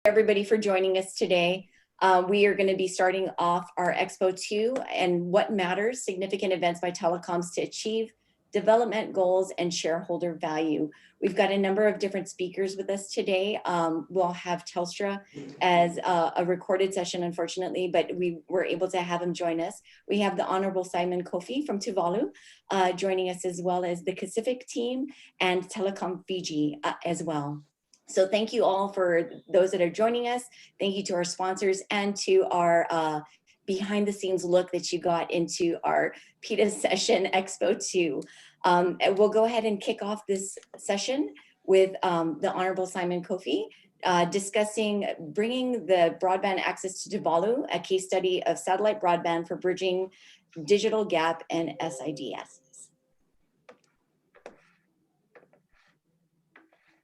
Everybody for joining us today. We are going to be starting off our Expo 2 and what matters, significant events by telecoms to achieve development goals and shareholder value. We've got a number of different speakers with us today. We'll have Telstra as a recorded session, unfortunately, but we were able to have him join us. We have the Honorable Simon Kofe from Tuvalu joining us, as well as the Cassidy team and Telecoms Fiji as well. So thank you all for those that are joining us. Thank you to our sponsors and to our behind the scenes look that you got into our PITA session Expo 2. We'll go ahead and kick off this session with the Honorable Simon Kofe discussing bringing the broadband access to Tuvalu, a case study of satellite broadband for bridging digital gap and SIDS.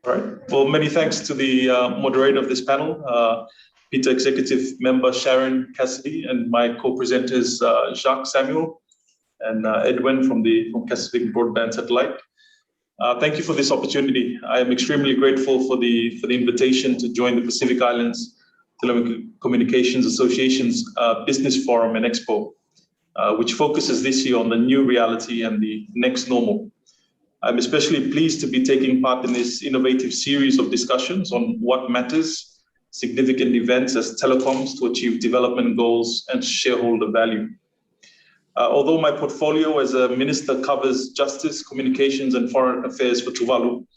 All right. Well, many thanks to the moderator of this panel, PITA executive member Sharon, Cassidy, and my co-presenters Jacques Samuel and Edwin from Cassidy Broadband Satellite. Thank you for this opportunity. I am extremely grateful for the invitation to join the Pacific Islands Telecommunications Association's Business Forum and Expo, which focuses this year on the new reality and the next normal. I'm especially pleased to be taking part in this innovative series of discussions on what matters, significant events as telecoms to achieve development goals and shareholder value. Although my portfolio as a minister covers justice, communications, and foreign affairs for Tuvalu,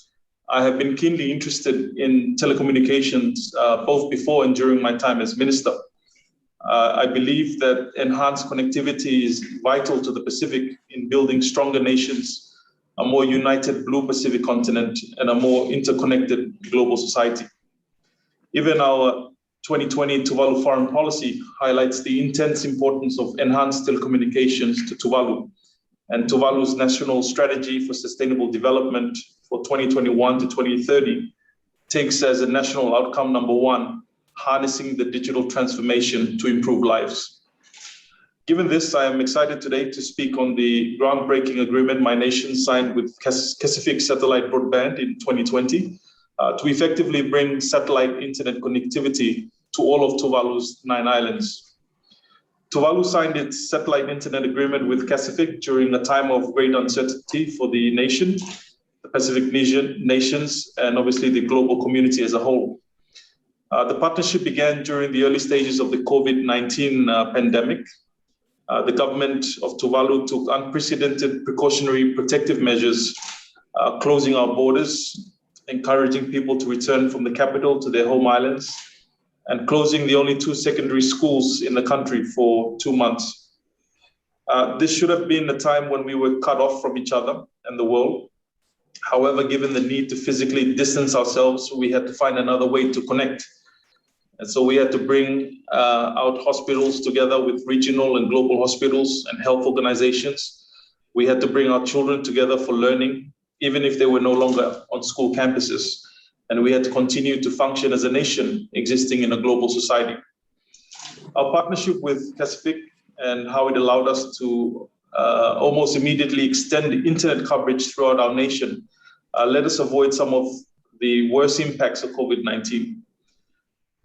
I have been keenly interested in telecommunications both before and during my time as minister. I believe that enhanced connectivity is vital to the Pacific in building stronger nations, a more united Blue Pacific continent, and a more interconnected global society. Even our 2020 Tuvalu foreign policy highlights the intense importance of enhanced telecommunications to Tuvalu, and Tuvalu's national strategy for sustainable development for 2021 to 2030 takes as a national outcome number 1, harnessing the digital transformation to improve lives. Given this, I am excited today to speak on the groundbreaking agreement my nation signed with Pacific Satellite Broadband in 2020 to effectively bring satellite internet connectivity to all of Tuvalu's 9 islands. Tuvalu signed its satellite internet agreement with Pacific during a time of great uncertainty for the nation, the Pacific nations, and obviously the global community as a whole. The partnership began during the early stages of the COVID-19 pandemic. The government of Tuvalu took unprecedented precautionary protective measures, closing our borders, encouraging people to return from the capital to their home islands, and closing the only 2 secondary schools in the country for 2 months. This should have been a time when we were cut off from each other and the world. However, given the need to physically distance ourselves, we had to find another way to connect. And so we had to bring out hospitals together with regional and global hospitals and health organizations. We had to bring our children together for learning, even if they were no longer on school campuses. And we had to continue to function as a nation existing in a global society. Our partnership with Pacific and how it allowed us to almost immediately extend the internet coverage throughout our nation let us avoid some of the worst impacts of COVID-19.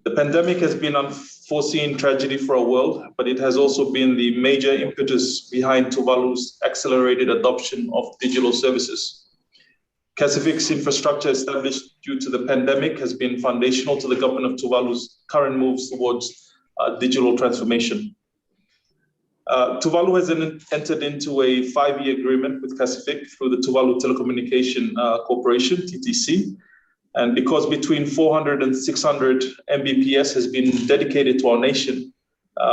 The pandemic has been an unforeseen tragedy for our world, but it has also been the major impetus behind Tuvalu's accelerated adoption of digital services. Pacific's infrastructure established due to the pandemic has been foundational to the government of Tuvalu's current moves towards digital transformation. Tuvalu has entered into a 5-year agreement with Pacific through the Tuvalu Telecommunication Corporation, TTC. And because between 400 and 600 Mbps has been dedicated to our nation,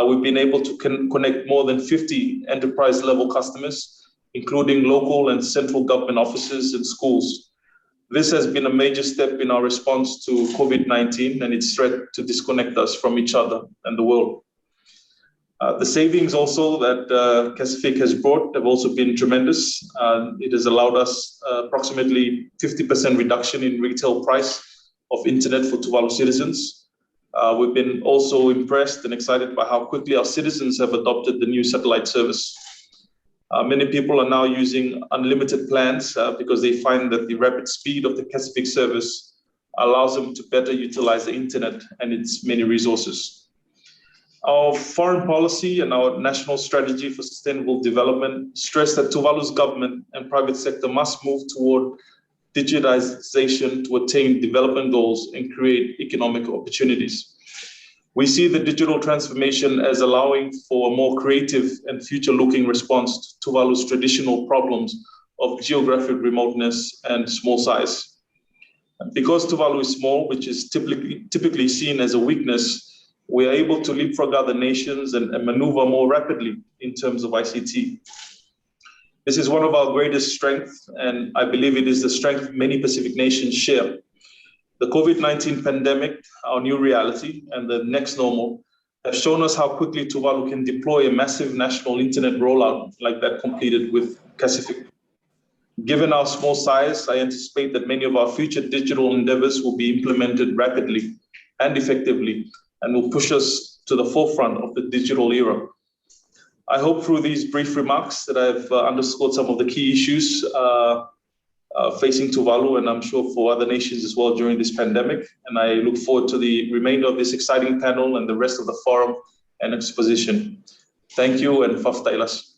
we've been able to connect more than 50 enterprise-level customers, including local and central government offices and schools. This has been a major step in our response to COVID-19 and its threat to disconnect us from each other and the world. The savings also that Pacific has brought have also been tremendous. It has allowed us approximately 50% reduction in retail price of internet for Tuvalu citizens. We've been also impressed and excited by how quickly our citizens have adopted the new satellite service. Many people are now using unlimited plans because they find that the rapid speed of the Pacific service allows them to better utilize the internet and its many resources. Our foreign policy and our national strategy for sustainable development stress that Tuvalu's government and private sector must move toward digitization to attain development goals and create economic opportunities. We see the digital transformation as allowing for a more creative and future-looking response to Tuvalu's traditional problems of geographic remoteness and small size. Because Tuvalu is small, which is typically seen as a weakness, we are able to leapfrog other nations and maneuver more rapidly in terms of ICT. This is one of our greatest strengths, and I believe it is the strength many Pacific nations share. The COVID-19 pandemic, our new reality, and the next normal have shown us how quickly Tuvalu can deploy a massive national internet rollout like that completed with Cassidy. Given our small size, I anticipate that many of our future digital endeavors will be implemented rapidly and effectively and will push us to the forefront of the digital era. I hope through these brief remarks that I've underscored some of the key issues facing Tuvalu, and I'm sure for other nations as well during this pandemic. And I look forward to the remainder of this exciting panel and the rest of the forum and exposition. Thank you, and Fafhtailas.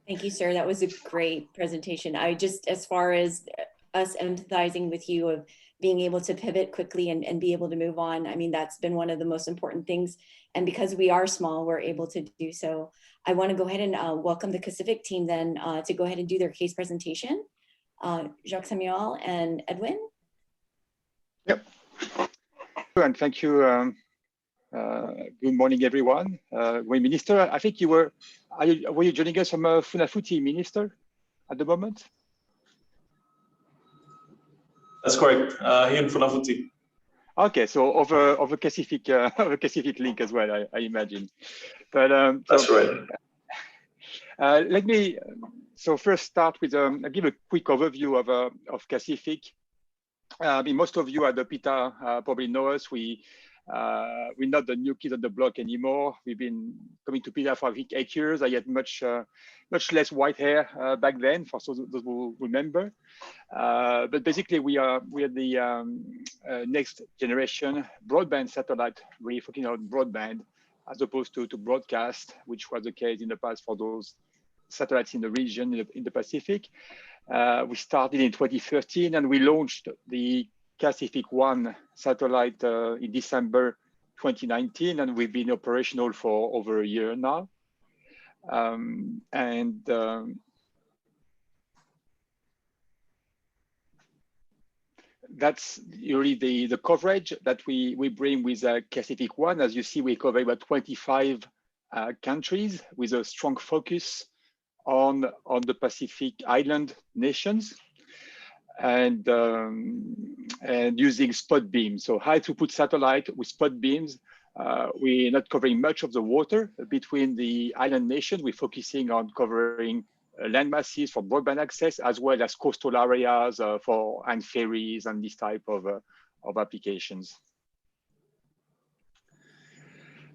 Thank you, sir. That was a great presentation. I just, as far as us empathizing with you of being able to pivot quickly and be able to move on, I mean, that's been one of the most important things. And because we are small, we're able to do so. I want to go ahead and welcome the Pacific team then to go ahead and do their case presentation. Jacques Samuel and Edwin. Yep. And thank you. Good morning, everyone. Minister, I think were you joining us from Funafuti, Minister, at the moment? That's correct. Here in Funafuti. Okay, so over Pacific link as well, I imagine. But that's right. Let me first start with I'll give a quick overview of Pacific. I mean, most of you at the PITA probably know us. We're not the new kid on the block anymore. We've been coming to PITA for I think 8 years. I had much less white hair back then, for those who remember. But basically, we are the next generation broadband satellite, really focusing on broadband as opposed to broadcast, which was the case in the past for those satellites in the region in the Pacific. We started in 2013, and we launched the Pacific 1 satellite in December 2019, and we've been operational for over a year now. That's really the coverage that we bring with Pacific 1. As you see, we cover about 25 countries with a strong focus on the Pacific Island nations. And using spot beams, so high throughput satellite with spot beams. We're not covering much of the water between the island nations. We're focusing on covering land masses for broadband access, as well as coastal areas and ferries and this type of applications.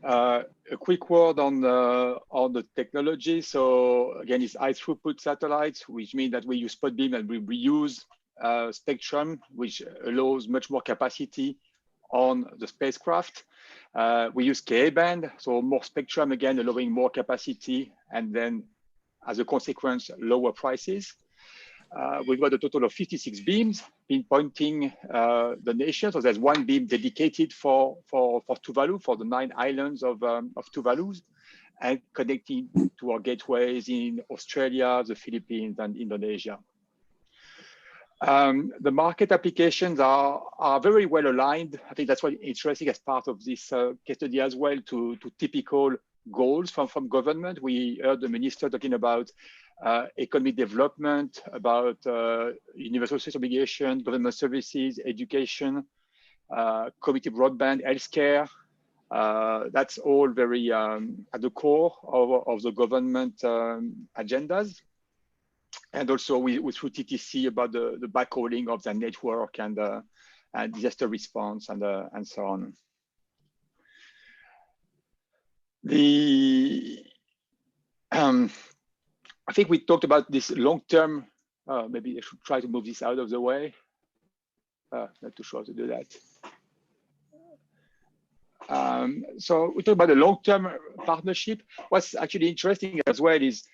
A quick word on the technology. So again, it's high throughput satellites, which means that we use spot beam and we reuse spectrum, which allows much more capacity on the spacecraft. We use Ka-band, so more spectrum, again, allowing more capacity, and then as a consequence, lower prices. We've got a total of 56 beams pinpointing the nation. So there's one beam dedicated for Tuvalu, for the 9 islands of Tuvalu, and connecting to our gateways in Australia, the Philippines, and Indonesia. The market applications are very well aligned. I think that's what's interesting as part of this case study as well, to typical goals from government. We heard the minister talking about economic development, about universal service obligation, government services, education, community broadband, healthcare. That's all very at the core of the government agendas. And also through TTC about the backhauling of the network and disaster response and so on. I think we talked about this long-term, maybe I should try to move this out of the way. not too sure how to do that. So we talk about the long-term partnership. What's actually interesting as well is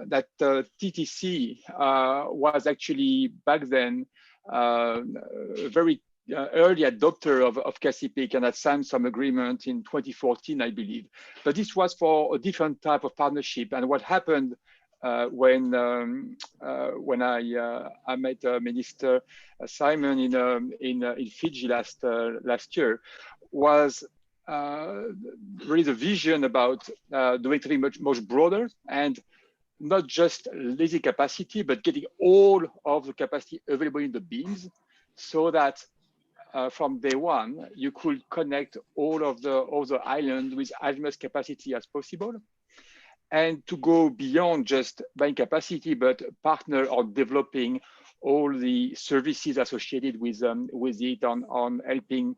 that TTC was actually back then a very early adopter of Cassidy and had signed some agreement in 2014, I believe. But this was for a different type of partnership. And what happened when I met Minister Simon in Fiji last year was really the vision about doing something much broader and not just lazy capacity, but getting all of the capacity available in the beams, so that from day one you could connect all the islands with as much capacity as possible. And to go beyond just buying capacity, but partner on developing all the services associated with it on helping,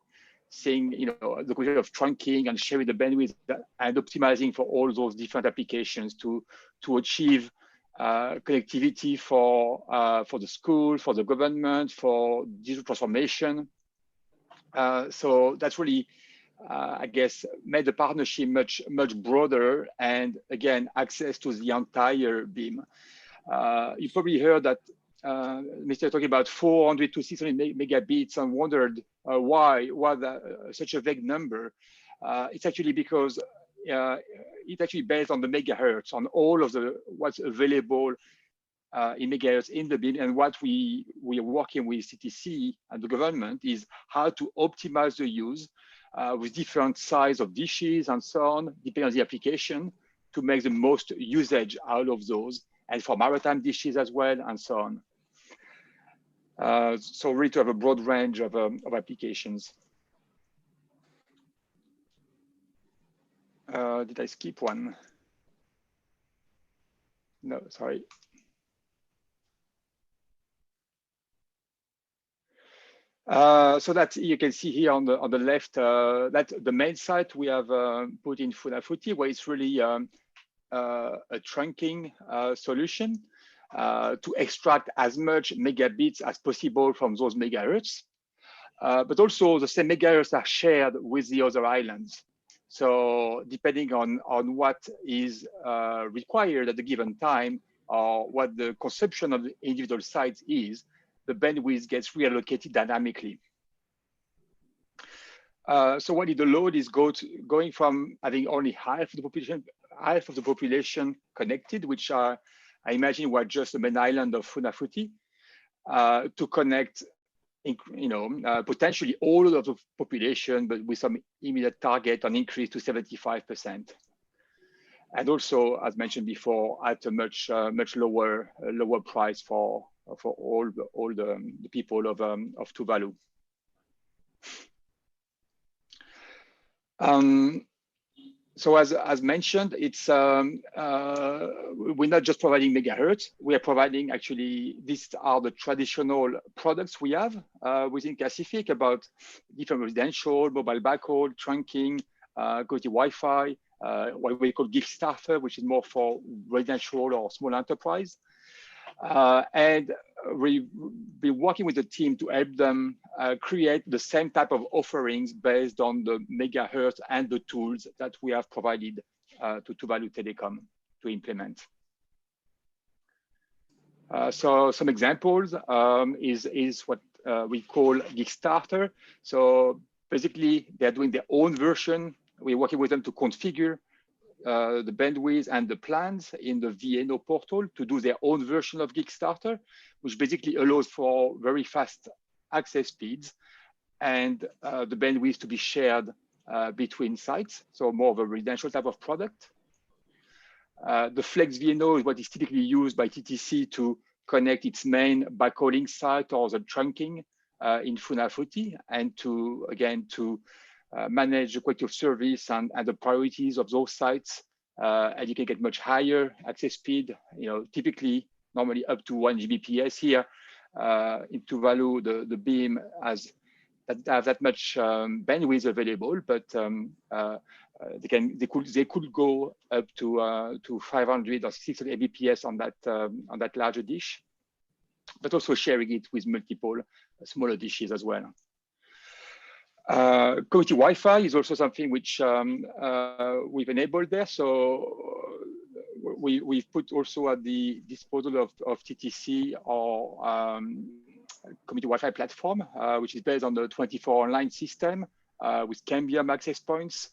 saying, the question of trunking and sharing the bandwidth and optimizing for all those different applications to achieve connectivity for the school, for the government, for digital transformation. So that's really, I guess, made the partnership much broader, and again, access to the entire beam. You probably heard that Mr. talking about 400 to 600 megabits and wondered why such a vague number. It's actually because it's actually based on the megahertz, on all of what's available in megahertz in the beam. And what we are working with CTC and the government is how to optimize the use with different size of dishes and so on, depending on the application, to make the most usage out of those, and for maritime dishes as well, and so on. So really to have a broad range of applications. Did I skip one? No, sorry. So that you can see here on the left, that the main site we have put in Funafuti, where it's really a trunking solution to extract as much megabits as possible from those megahertz. But also the same megahertz are shared with the other islands. So depending on what is required at the given time, or what the consumption of the individual sites is, the bandwidth gets reallocated dynamically. So what the load is going from having only half of the population connected, which are, I imagine, were just the main island of Funafuti, to connect, potentially all of the population, but with some immediate target on increase to 75%. And also, as mentioned before, at a much lower price for all the people of Tuvalu. So as mentioned, it's we're not just providing megahertz. We are providing, actually, these are the traditional products we have within Cassidy, about different residential, mobile backhaul, trunking, quality Wi-Fi, what we call Gift Starter, which is more for residential or small enterprise. And we've been working with the team to help them create the same type of offerings based on the megahertz and the tools that we have provided to Tuvalu Telecom to implement. So some examples is what we call Gift Starter. So basically, they're doing their own version. We're working with them to configure the bandwidth and the plans in the VNO portal to do their own version of Gig Starter, which basically allows for very fast access speeds and the bandwidth to be shared between sites. So more of a residential type of product. The Flex VNO is what is typically used by TTC to connect its main backhauling site or the trunking in Funafuti, and to manage the quality of service and the priorities of those sites. And you can get much higher access speed, typically normally up to 1 Gbps here. In Tuvalu, the beam has that much bandwidth available, but they could go up to 500 or 600 Mbps on that larger dish. but also sharing it with multiple smaller dishes as well. Community Wi-Fi is also something which we've enabled there. So we've put also at the disposal of TTC our community Wi-Fi platform, which is based on the 24 online system with Cambium access points,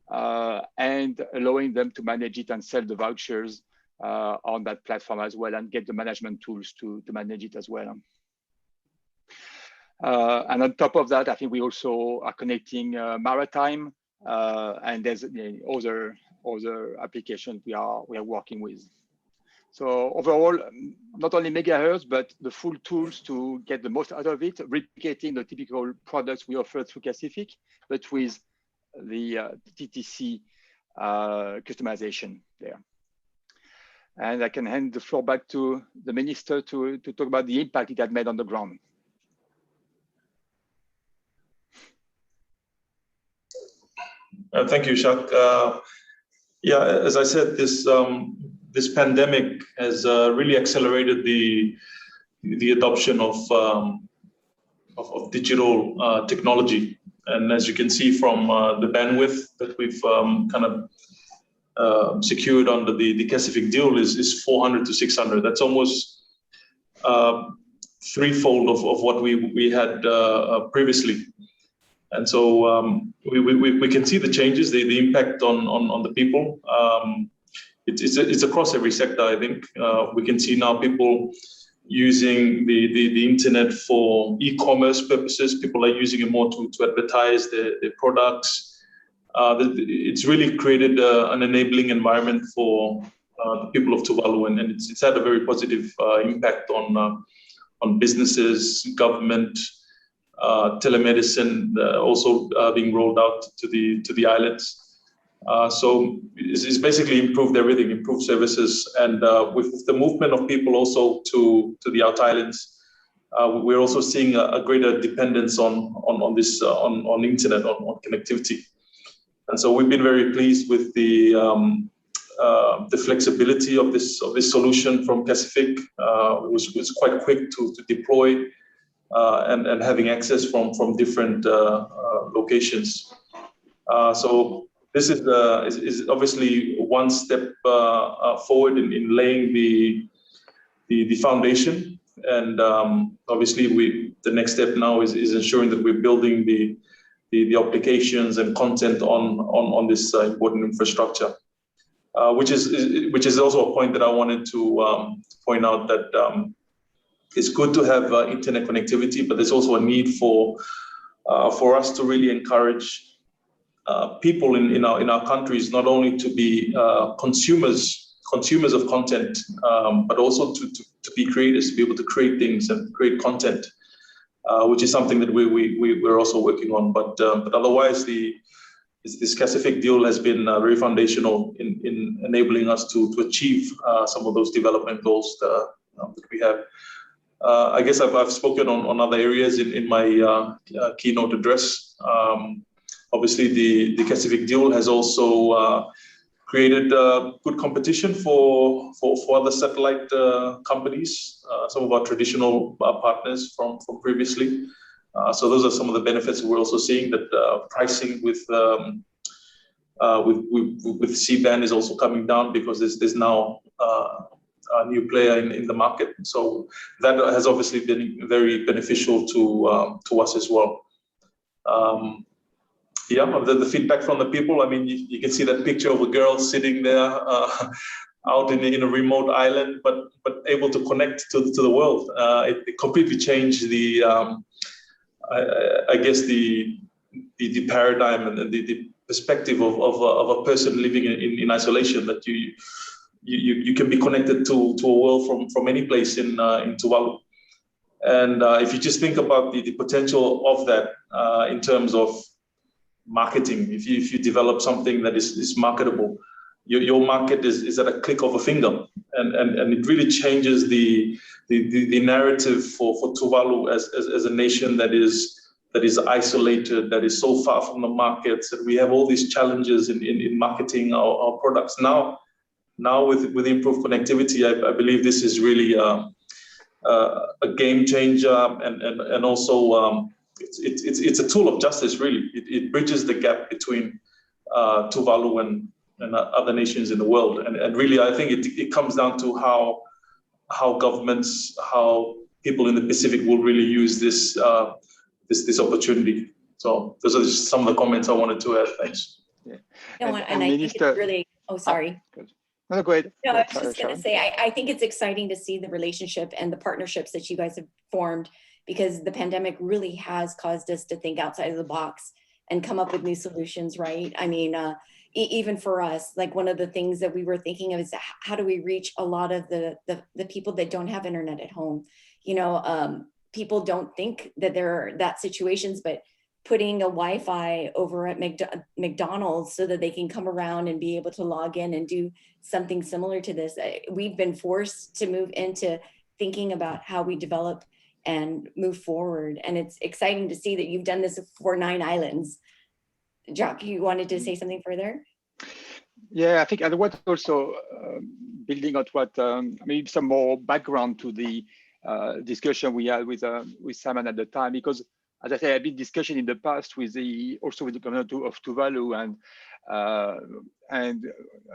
and allowing them to manage it and sell the vouchers on that platform as well, and get the management tools to manage it as well. And on top of that, I think we also are connecting maritime, and there's other applications we are working with. So overall, not only megahertz, but the full tools to get the most out of it, replicating the typical products we offer through Cassific, but with the TTC customization there. And I can hand the floor back to the minister to talk about the impact it had made on the ground. Thank you, Jacques. Yeah, as I said, this pandemic has really accelerated the adoption of digital technology, and as you can see from the bandwidth that we've secured under the Cassific deal is 400 to 600. That's almost threefold of what we had previously. And so we can see the changes, the impact on the people. It's across every sector, I think. We can see now people using the internet for e-commerce purposes. People are using it more to advertise their products. It's really created an enabling environment for the people of Tuvalu, and it's had a very positive impact on businesses, government, telemedicine also being rolled out to the islands. So it's basically improved everything, improved services, and with the movement of people also to the out islands, we're also seeing a greater dependence on this on internet, on connectivity. And so we've been very pleased with the flexibility of this solution from Cassific, which was quite quick to deploy. And having access from different locations. So this is obviously one step forward in laying the foundation, and obviously the next step now is ensuring that we're building the applications and content on this important infrastructure, which is also a point that I wanted to point out, that it's good to have internet connectivity, but there's also a need for us to really encourage people in our countries not only to be consumers of content, but also to be creators, to be able to create things and create content, which is something that we're also working on. But otherwise, this Cassific deal has been very foundational in enabling us to achieve some of those development goals that we have. I guess I've spoken on other areas in my keynote address. Obviously, the Cassific deal has also created good competition for other satellite companies, some of our traditional partners from previously. So those are some of the benefits we're also seeing, that pricing with C-band is also coming down because there's now a new player in the market. So that has obviously been very beneficial to us as well. Yeah, the feedback from the people, I mean, you can see that picture of a girl sitting there out in a remote island, but able to connect to the world. It completely changed I guess the paradigm and the perspective of a person living in isolation, that you can be connected to a world from any place in Tuvalu. And if you just think about the potential of that in terms of marketing, if you develop something that is marketable, your market is at a click of a finger, and it really changes the narrative for Tuvalu as a nation that is isolated, that is so far from the markets, that we have all these challenges in marketing our products. Now with improved connectivity, I believe this is really a game changer, and also it's a tool of justice, really. It bridges the gap between Tuvalu and other nations in the world. And really, I think it comes down to how governments, how people in the Pacific will really use this this opportunity. So those are just some of the comments I wanted to add. Thanks. Yeah. No, and I think it's really, oh, sorry. No, go ahead. No, I was just going Sharon. to say, I think it's exciting to see the relationship and the partnerships that you guys have formed, because the pandemic really has caused us to think outside of the box and come up with new solutions, right? I mean, even for us, like one of the things that we were thinking of is how do we reach a lot of the people that don't have internet at home? You know, people don't think that there are that situations, but putting a Wi-Fi over at McDonald's so that they can come around and be able to log in and do something similar to this. We've been forced to move into thinking about how we develop and move forward. And it's exciting to see that you've done this for 9 islands. Jacques, you wanted to say something further? Yeah, I think I want also building on what maybe some more background to the discussion we had with Simon at the time, because as I said, I've been discussing in the past with also with the government of Tuvalu, and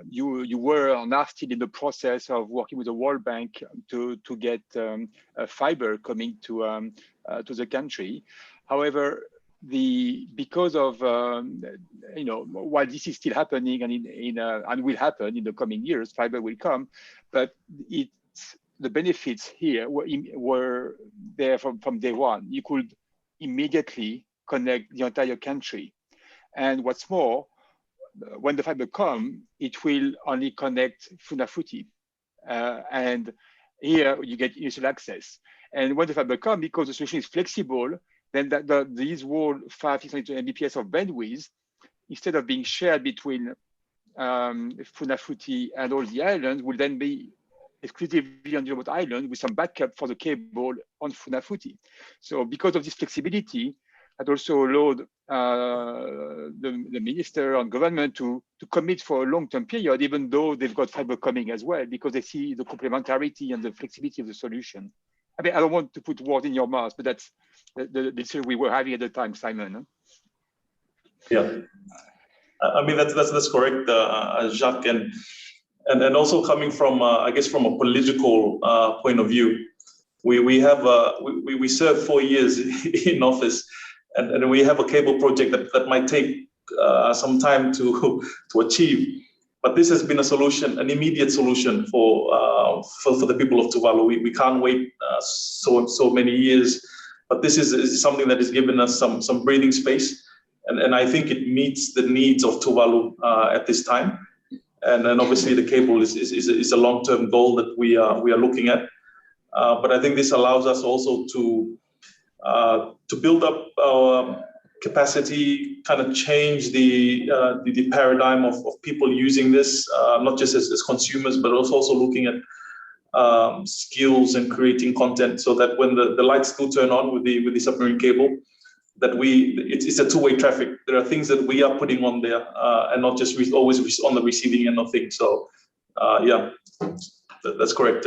you were and are still in the process of working with the World Bank to get fiber coming to the country. However, because of you know, while this is still happening and will happen in the coming years, fiber will come, but the benefits here were there from day one. You could immediately connect the entire country, and what's more, when the fiber comes, it will only connect Funafuti, and here you get initial access. And when the fiber comes, because the solution is flexible, then these whole 500 Mbps of bandwidth, instead of being shared between Funafuti and all the islands, will then be exclusively on the remote island with some backup for the cable on Funafuti. So because of this flexibility, that also allowed the minister and government to commit for a long-term period, even though they've got fiber coming as well, because they see the complementarity and the flexibility of the solution. I mean, I don't want to put words in your mouth, but that's the decision we were having at the time, Simon. Huh? Yeah, I mean that's correct, Jacques, and also coming from I guess from a political point of view, we served 4 years in office, and we have a cable project that might take some time to achieve, but this has been a solution, an immediate solution for the people of Tuvalu. We can't wait so many years, but this is something that has given us some breathing space, and I think it meets the needs of Tuvalu at this time. And then obviously the cable is a long-term goal that we are looking at. But I think this allows us also to build up our capacity, kind of change the paradigm of people using this, not just as consumers, but also looking at skills and creating content, so that when the lights do turn on with the submarine cable, that it's a two-way traffic. There are things that we are putting on there, and not just always on the receiving end of things. So, yeah, that's correct.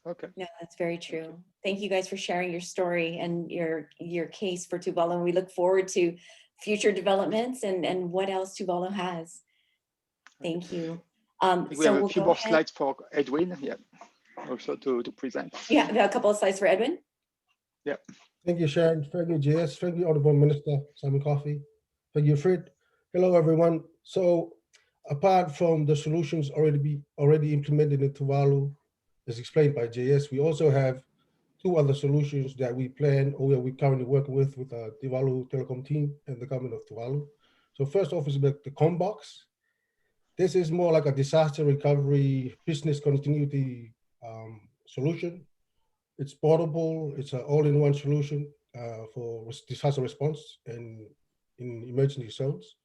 Okay. Yeah, that's very true. Thank you guys for sharing your story and your case for Tuvalu. And we look forward to future developments and what else Tuvalu has. Thank you. We have a few more slides for Edwin. Yeah, also to present. Yeah, a couple of slides for Edwin. Yeah. Thank you, Sharon. Thank you, JS. Thank you, Honorable Minister Simon Kofe. Thank you, Fred. Hello, everyone. So, apart from the solutions already implemented in Tuvalu, as explained by JS, we also have 2 other solutions that we plan or we're currently working with the Tuvalu Telecom team and the government of Tuvalu. So, first off is the ComBox. This is more like a disaster recovery, business continuity solution. It's portable. It's an all-in-one solution for disaster response and in emergency zones.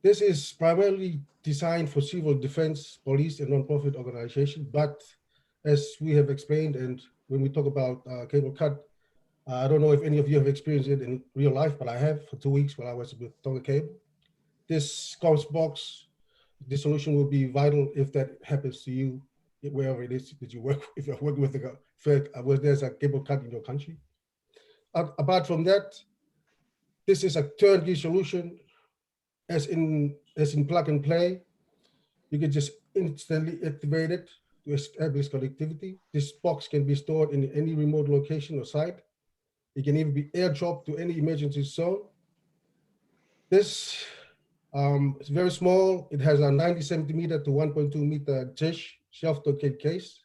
This is primarily designed for civil defense, police, and non-profit organizations. But as we have explained, and when we talk about cable cut, I don't know if any of you have experienced it in real life, but I have for 2 weeks while I was with Tonga Cable. This ComBox, this solution will be vital if that happens to you wherever it is that you work, if you're working with where there's a cable cut in your country. Apart from that, this is a turnkey solution, as in plug and play. You can just instantly activate it to establish connectivity. This box can be stored in any remote location or site. It can even be airdropped to any emergency zone. This is very small. It has a 90 centimeter to 1.2 meter dish shelf-located case.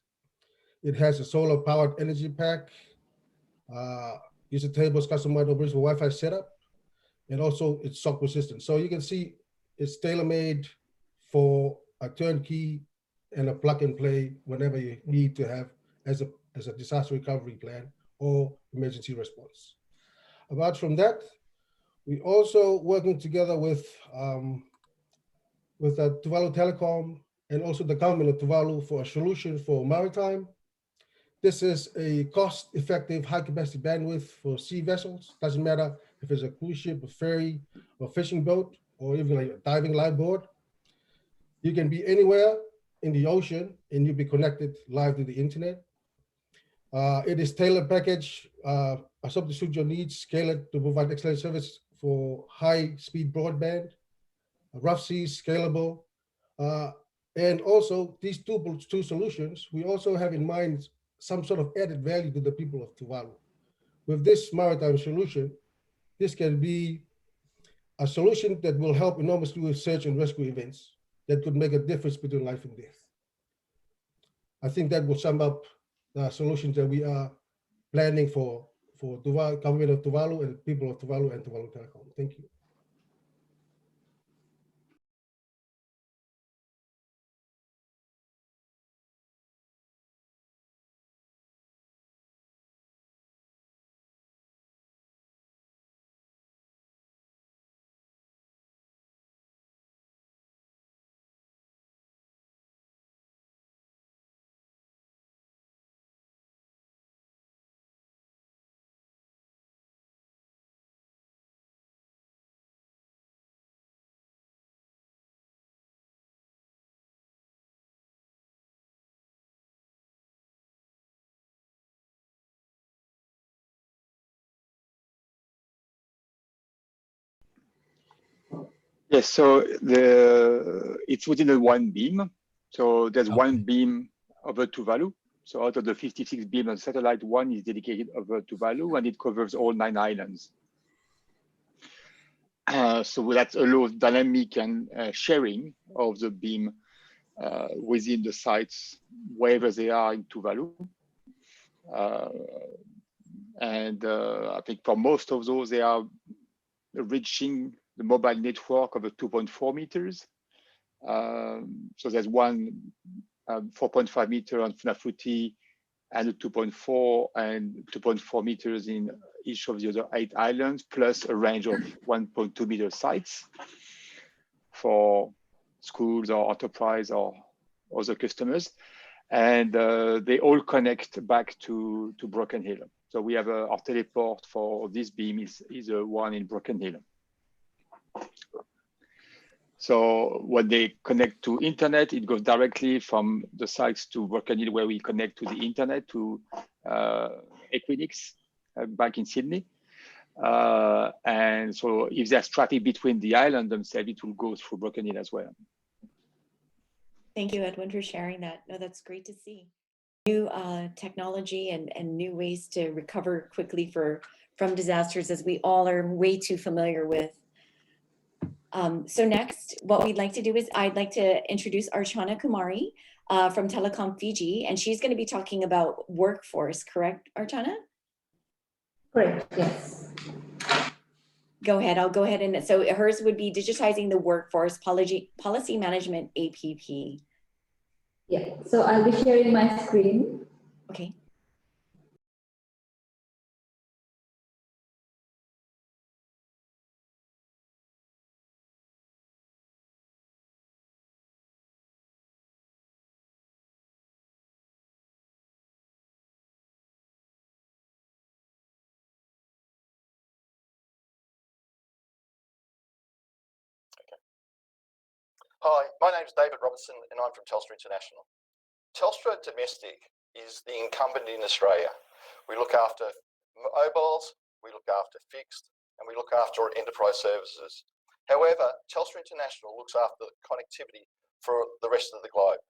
It has a solar powered energy pack, user tables, customizable for Wi-Fi setup, and also it's shock resistant. So you can see it's tailor-made for a turnkey and a plug and play whenever you need to have as a disaster recovery plan or emergency response. Apart from that, we also working together with Tuvalu Telecom and also the government of Tuvalu for a solution for maritime. This is a cost-effective, high-capacity bandwidth for sea vessels. Doesn't matter if it's a cruise ship, a ferry, or fishing boat, or even like a diving live board. You can be anywhere in the ocean and you'll be connected live to the internet. It is tailored package, substitute your needs, scale it to provide excellent service for high-speed broadband, rough seas, scalable. And also these two solutions, we also have in mind some sort of added value to the people of Tuvalu. With this maritime solution, this can be a solution that will help enormously with search and rescue events that could make a difference between life and death. I think that will sum up the solutions that we are planning for Tuvalu, government of Tuvalu and people of Tuvalu and Tuvalu Telecom. Thank you. Yes, so it's within a one beam. So there's one beam over Tuvalu. So out of the 56 beams on satellite, one is dedicated over Tuvalu, and it covers all 9 islands. So that allows dynamic and sharing of the beam within the sites wherever they are in Tuvalu. I think for most of those, they are reaching the mobile network of 2.4 meters. So there's one 4.5 meter on Funafuti and a 2.4 and 2.4 meters in each of the other 8 islands, plus a range of 1.2 meter sites for schools or enterprise or other customers. And they all connect back to Broken Hill. So we have our teleport for this beam is one in Broken Hill. So when they connect to internet, it goes directly from the sites to Broken Hill, where we connect to the internet to Equinix back in Sydney. And so if there's traffic between the island themselves, it will go through Broken Hill as well. Thank you, Edwin, for sharing that. No, that's great to see. New technology and new ways to recover quickly from disasters, as we all are way too familiar with. So next, what we'd like to do is I'd like to introduce Archana Kumari from Telecom Fiji, and she's going to be talking about workforce, correct, Archana? Correct, yes. Go ahead, I'll go ahead and, so hers would be digitizing the workforce policy management APP. Yeah, so I'll be sharing my screen. Okay. Hi, my name is David Robertson and I'm from Telstra International. Telstra Domestic is the incumbent in Australia. We look after mobiles, we look after fixed, and we look after enterprise services. However, Telstra International looks after connectivity for the rest of the globe.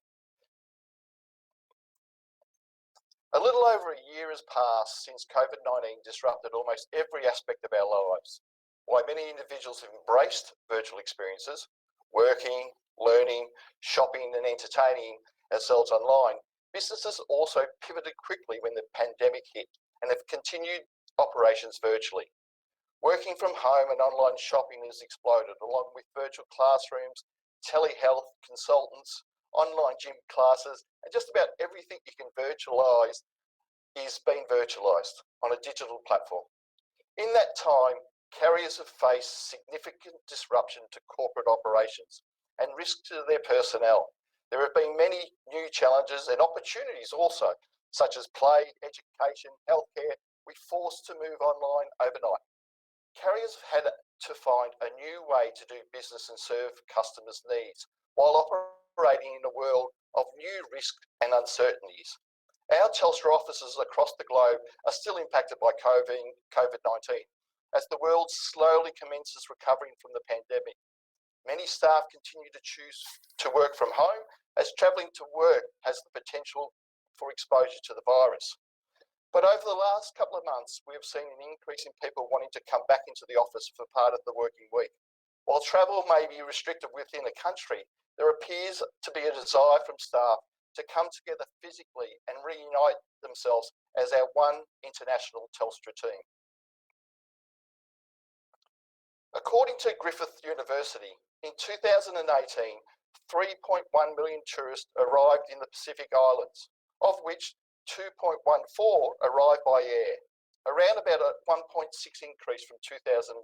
A little over a year has passed since COVID-19 disrupted almost every aspect of our lives. While many individuals have embraced virtual experiences, working, learning, shopping and entertaining ourselves online, businesses also pivoted quickly when the pandemic hit and have continued operations virtually. Working from home and online shopping has exploded, along with virtual classrooms, telehealth consultants, online gym classes, and just about everything you can virtualise is being virtualised on a digital platform. In that time, carriers have faced significant disruption to corporate operations and risk to their personnel. There have been many new challenges and opportunities also, such as play, education, healthcare. We're forced to move online overnight. Carriers have had to find a new way to do business and serve customers' needs while operating in a world of new risks and uncertainties. Our Telstra offices across the globe are still impacted by COVID-19 as the world slowly commences recovering from the pandemic. Many staff continue to choose to work from home as travelling to work has the potential for exposure to the virus. But over the last couple of months, we have seen an increase in people wanting to come back into the office for part of the working week. While travel may be restricted within a country, there appears to be a desire from staff to come together physically and reunite themselves as our one international Telstra team. According to Griffith University, in 2018, 3.1 million tourists arrived in the Pacific Islands, of which 2.14 arrived by air, around about a 1.6 increase from 2017,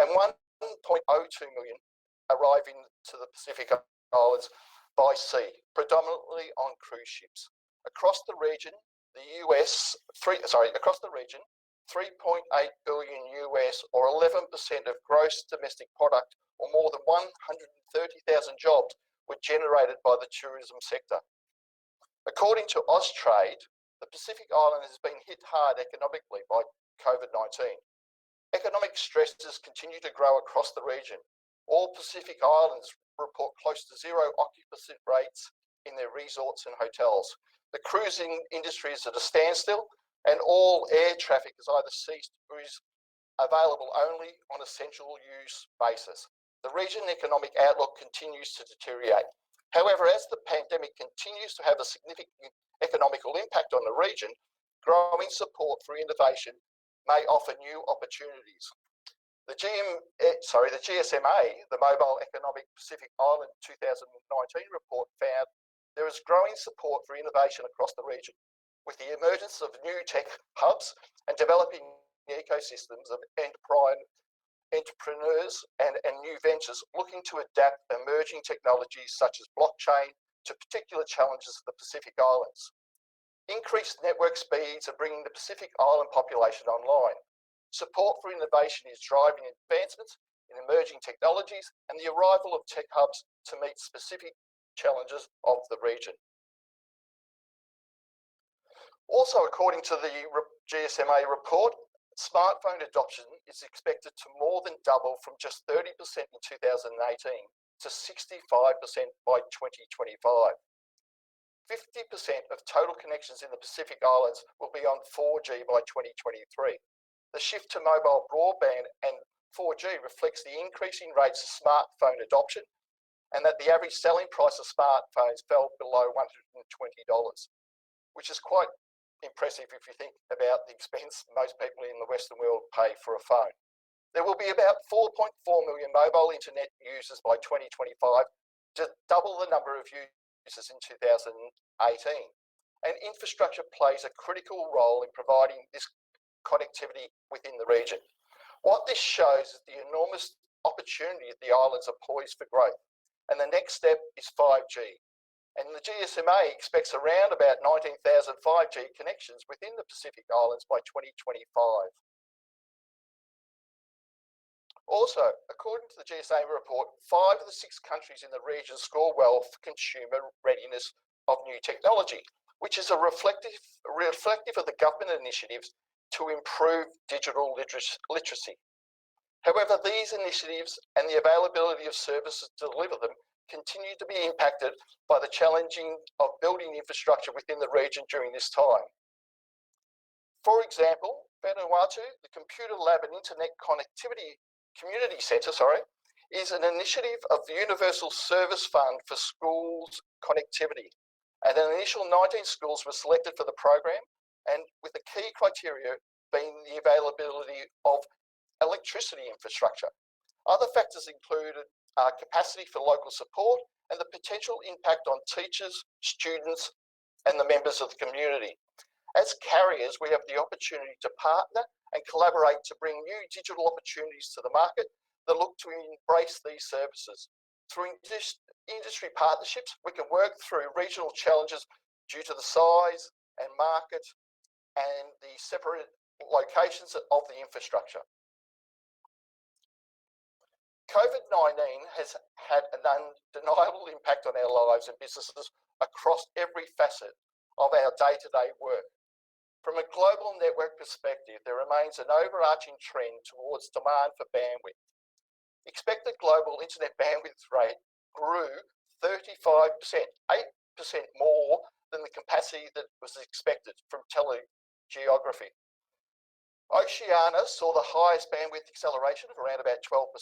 and 1.02 million arriving to the Pacific Islands by sea, predominantly on cruise ships. Across the region, 3.8 billion US, or 11% of gross domestic product, or more than 130,000 jobs were generated by the tourism sector. According to Austrade, the Pacific Island has been hit hard economically by COVID-19. Economic stresses continue to grow across the region. All Pacific Islands report close to zero occupancy rates in their resorts and hotels. The cruising industry is at a standstill, and all air traffic has either ceased or is available only on essential use basis. The region economic outlook continues to deteriorate. However, as the pandemic continues to have a significant economical impact on the region, growing support for innovation may offer new opportunities. The GSMA, the Mobile Economic Pacific Island 2019 report, found there is growing support for innovation across the region, with the emergence of new tech hubs and developing ecosystems of entrepreneurs and new ventures looking to adapt emerging technologies such as blockchain to particular challenges of the Pacific Islands. Increased network speeds are bringing the Pacific Island population online. Support for innovation is driving advancements in emerging technologies and the arrival of tech hubs to meet specific challenges of the region. Also, according to the GSMA report, smartphone adoption is expected to more than double from just 30% in 2018 to 65% by 2025. 50% of total connections in the Pacific Islands will be on 4G by 2023. The shift to mobile broadband and 4G reflects the increasing rates of smartphone adoption and that the average selling price of smartphones fell below $120, which is quite impressive if you think about the expense most people in the Western world pay for a phone. There will be about 4.4 million mobile internet users by 2025, to double the number of users in 2018. And infrastructure plays a critical role in providing this connectivity within the region. What this shows is the enormous opportunity that the islands are poised for growth. And the next step is 5G. And the GSMA expects around about 19,000 5G connections within the Pacific Islands by 2025. Also, according to the GSMA report, 5 of the 6 countries in the region score well for consumer readiness of new technology, which is a reflective of the government initiatives to improve digital literacy. However, these initiatives and the availability of services to deliver them continue to be impacted by the challenging of building infrastructure within the region during this time. For example, Vanuatu, the Computer Lab and Internet Connectivity Community Centre, is an initiative of the Universal Service Fund for Schools Connectivity. And an initial 19 schools were selected for the program, and with the key criteria being the availability of electricity infrastructure. Other factors included capacity for local support and the potential impact on teachers, students, and the members of the community. As carriers, we have the opportunity to partner and collaborate to bring new digital opportunities to the market that look to embrace these services. Through industry partnerships, we can work through regional challenges due to the size and market and the separate locations of the infrastructure. COVID-19 has had an undeniable impact on our lives and businesses across every facet of our day-to-day work. From a global network perspective, there remains an overarching trend towards demand for bandwidth. Expected global internet bandwidth rate grew 35%, 8% more than the capacity that was expected from telegeography. Oceania saw the highest bandwidth acceleration of around about 12%,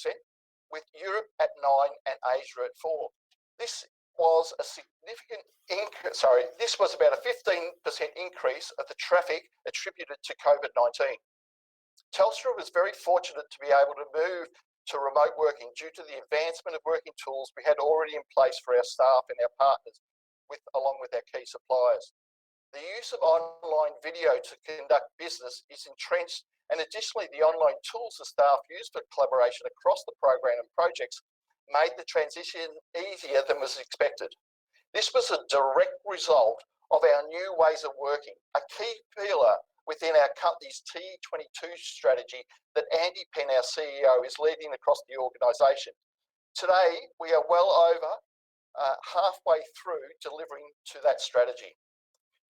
with Europe at 9% and Asia at 4%. This was a significant increase, this was about a 15% increase of the traffic attributed to COVID-19. Telstra was very fortunate to be able to move to remote working due to the advancement of working tools we had already in place for our staff and our partners, along with our key suppliers. The use of online video to conduct business is entrenched, and additionally, the online tools the staff use for collaboration across the program and projects made the transition easier than was expected. This was a direct result of our new ways of working, a key pillar within our company's T22 strategy that Andy Penn, our CEO, is leading across the organisation. Today, we are well over halfway through delivering to that strategy.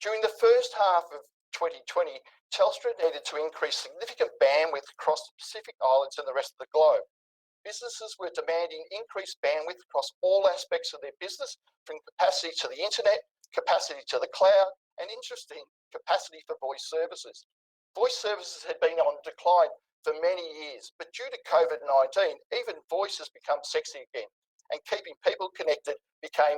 During the first half of 2020, Telstra needed to increase significant bandwidth across the Pacific Islands and the rest of the globe. Businesses were demanding increased bandwidth across all aspects of their business, from capacity to the internet, capacity to the cloud, and interesting, capacity for voice services. Voice services had been on decline for many years, but due to COVID-19, even voice has become sexy again, and keeping people connected became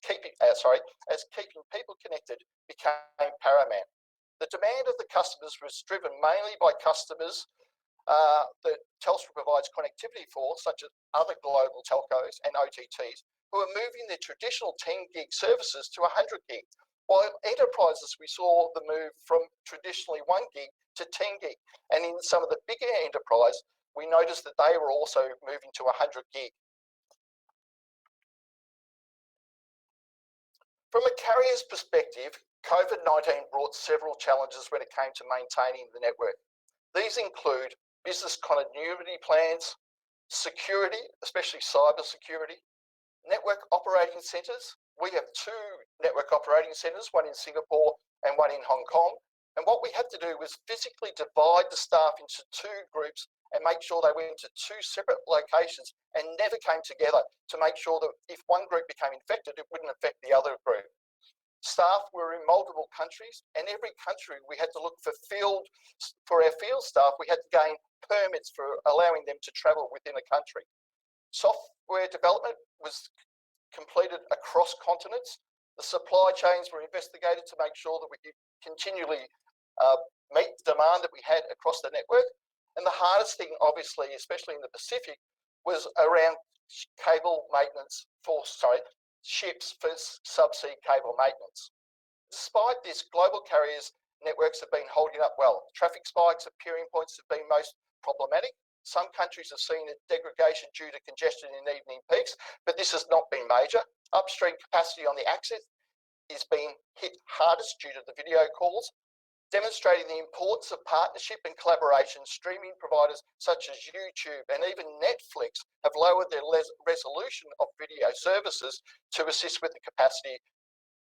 keeping people connected became paramount. The demand of the customers was driven mainly by customers that Telstra provides connectivity for, such as other global telcos and OTTs, who are moving their traditional 10 gig services to 100 gig, while enterprises we saw the move from traditionally 1 gig to 10 gig. And in some of the bigger enterprise, we noticed that they were also moving to 100 gig. From a carrier's perspective, COVID-19 brought several challenges when it came to maintaining the network. These include business continuity plans, security, especially cyber security, network operating centres. We have 2 network operating centres, one in Singapore and one in Hong Kong. And what we had to do was physically divide the staff into 2 groups and make sure they went to 2 separate locations and never came together to make sure that if one group became infected, it wouldn't affect the other group. Staff were in multiple countries, and every country we had to look for our field staff, we had to gain permits for allowing them to travel within a country. Software development was completed across continents. The supply chains were investigated to make sure that we could continually meet the demand that we had across the network. And the hardest thing, obviously, especially in the Pacific, was around cable maintenance ships for subsea cable maintenance. Despite this, global carriers' networks have been holding up well. Traffic spikes at peering points have been most problematic. Some countries have seen a degradation due to congestion in evening peaks, but this has not been major. Upstream capacity on the access is being hit hardest due to the video calls. Demonstrating the importance of partnership and collaboration, streaming providers such as YouTube and even Netflix have lowered their resolution of video services to assist with the capacity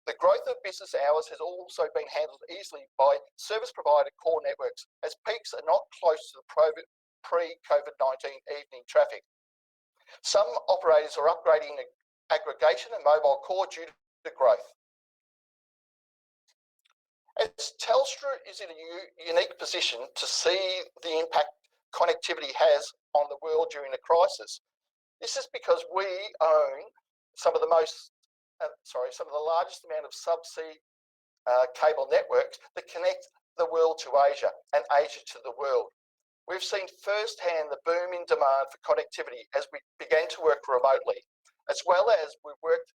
The growth of business hours has also been handled easily by service provider core networks, as peaks are not close to the pre-COVID-19 evening traffic. Some operators are upgrading aggregation and mobile core due to growth. As Telstra is in a unique position to see the impact connectivity has on the world during a crisis, this is because we own some of the largest amount of subsea cable networks that connect the world to Asia and Asia to the world. We've seen firsthand the boom in demand for connectivity as we began to work remotely, as well as we've worked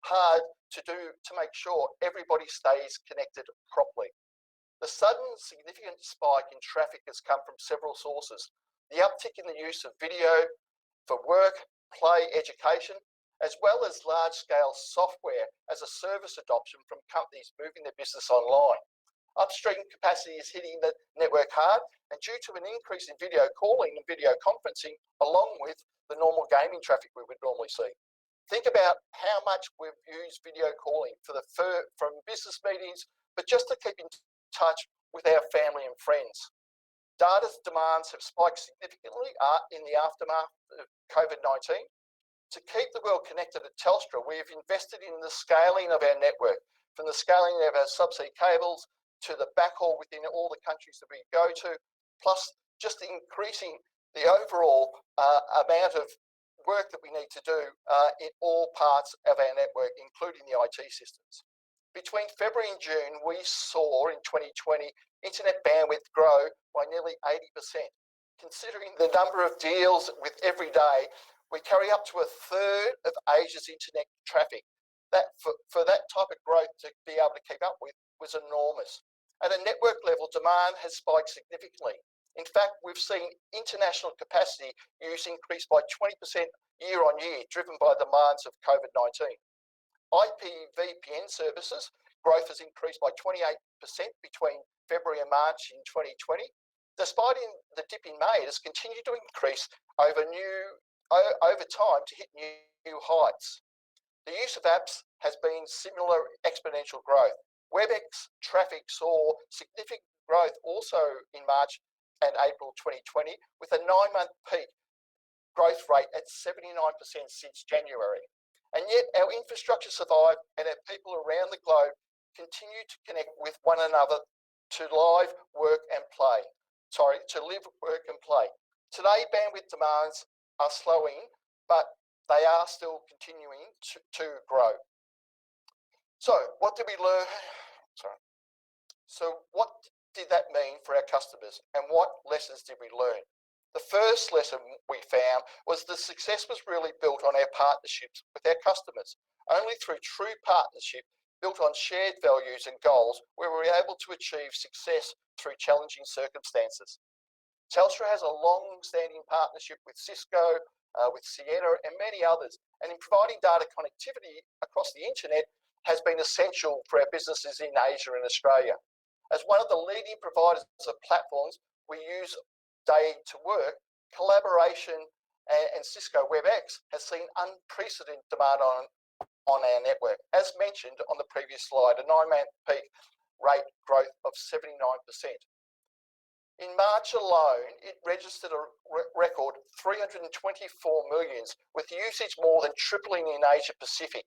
hard to make sure everybody stays connected properly. The sudden significant spike in traffic has come from several sources. The uptick in the use of video for work, play, education, as well as large-scale software as a service adoption from companies moving their business online. Upstream capacity is hitting the network hard, and due to an increase in video calling and video conferencing, along with the normal gaming traffic we would normally see. Think about how much we've used video calling from business meetings, but just to keep in touch with our family and friends. Data demands have spiked significantly in the aftermath of COVID-19. To keep the world connected at Telstra, we have invested in the scaling of our network, from the scaling of our subsea cables to the backhaul within all the countries that we go to, plus just increasing the overall amount of work that we need to do in all parts of our network, including the IT systems. Between February and June, we saw in 2020 internet bandwidth grow by nearly 80%. Considering the number of deals with every day, we carry up to a third of Asia's internet traffic. That for that type of growth to be able to keep up with was enormous. At a network level, demand has spiked significantly. In fact, we've seen international capacity use increase by 20% year on year, driven by demands of COVID-19. IPVPN services growth has increased by 28% between February and March in 2020. Despite the dip in May, it has continued to increase over time to hit new heights. The use of apps has been similar exponential growth. WebEx traffic saw significant growth also in March and April 2020, with a 9-month peak growth rate at 79% since January. And yet our infrastructure survived, and our people around the globe continue to connect with one another to live, work and play. To live, work and play. Today, bandwidth demands are slowing, but they are still continuing to grow. So what did we learn? So what did that mean for our customers, and what lessons did we learn? The first lesson we found was the success was really built on our partnerships with our customers. Only through true partnership built on shared values and goals were we able to achieve success through challenging circumstances. Telstra has a long-standing partnership with Cisco, with Sienna and many others, and in providing data connectivity across the internet has been essential for our businesses in Asia and Australia. As one of the leading providers of platforms we use day to work, collaboration and Cisco WebEx has seen unprecedented demand on our network. As mentioned on the previous slide, a 9-month peak rate growth of 79%. In March alone, it registered a record 324 million, with usage more than tripling in Asia Pacific,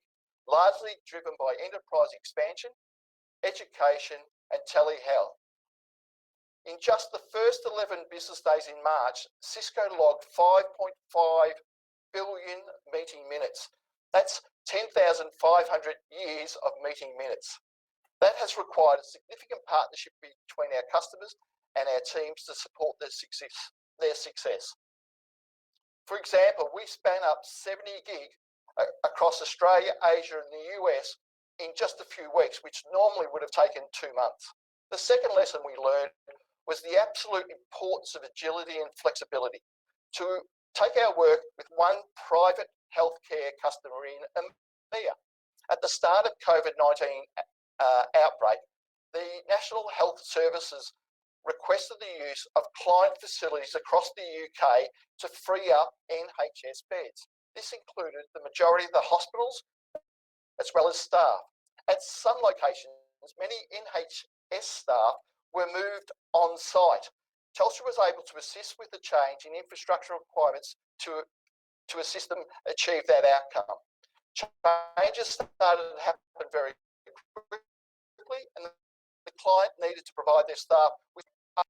largely driven by enterprise expansion, education and telehealth. In just the first 11 business days in March, Cisco logged 5.5 billion meeting minutes. That's 10,500 years of meeting minutes. That has required a significant partnership between our customers and our teams to support their success. For example, we span up 70 gig across Australia, Asia and the US in just a few weeks, which normally would have taken 2 months. The second lesson we learned was the absolute importance of agility and flexibility. To take our work with one private healthcare customer in EMEA. At the start of COVID-19 outbreak, the National Health Services requested the use of client facilities across the UK to free up NHS beds. This included the majority of the hospitals as well as staff. At some locations, many NHS staff were moved on site. Telstra was able to assist with the change in infrastructure requirements to assist them achieve that outcome. Changes started to happen very quickly, and the client needed to provide their staff with